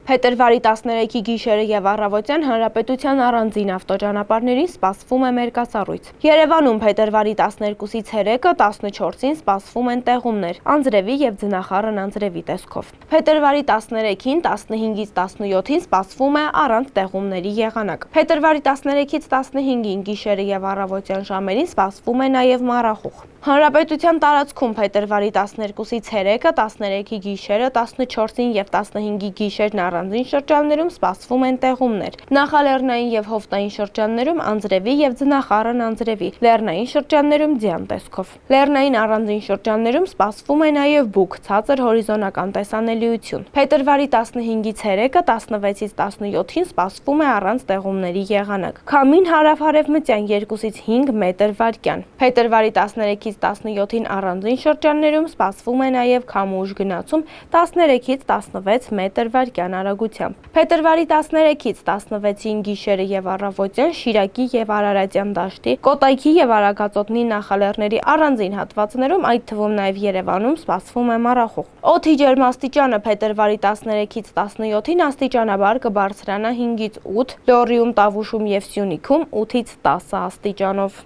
Փետրվարի 13-ի գիշերը եւ առավոտյան հանրապետության առանձին ավտոճանապարհներին սպասվում է մերկացառույց։ Երևանում փետրվարի 12-ից 3-ը 14-ին սպասվում են տեղումներ, անձրևի եւ ձնախառն անձրևի տեսքով։ Փետրվարի 13-ին 15-ից 17-ին սպասվում է առանց տեղումների եղանակ։ Փետրվարի 13-ից 15-ին գիշերը եւ առավոտյան ժամերին սպասվում է նաեւ մառախուղ։ Հանրապետության տարածքում փետրվարի 12-ից 3-ը 13-ի գիշերը 14-ին եւ 15-ի գիշերն առանձին շրջաններում սպասվում են տեղումներ։ Նախալեռնային եւ հովտային շրջաններում անձրևի եւ ձնախառն անձրևի, լեռնային շրջաններում ձյան տեսքով։ Լեռնային առանձին շրջաններում սպասվում է նաեւ բուք, ցածր հորիզոնական տեսանելիություն։ Փետրվարի 15-ից 3-ը 16-ից 17-ին սպասվում է առանց տեղումների եղանակ։ Քամին հարավ-արևմտյան 2-ից 5 մետր վարկյան։ Փետրվարի 13-ից 17-ին առանձին շրջաններում սպասվում է նաեւ քամուշ գնացում 13-ից 16 մետր վարկյան արագությամբ։ Փետրվարի 13-ից 16-ին գիշերը եւ առավոտյան Շիրակի եւ Արարատյան դաշտի, Կոտայքի եւ Արագածոտնի նախալեռների առանձին հատվածներում, այդ թվում նաեւ Երևանում սպասվում է մառախուղ։ Օդի ջերմաստիճանը փետրվարի 13-ից 17-ին աստիճանաբար կբարձրանա 5-ից 8, Լոռիում, Տավուշում եւ Սյունիքում 8-ից 10 աստիճանով։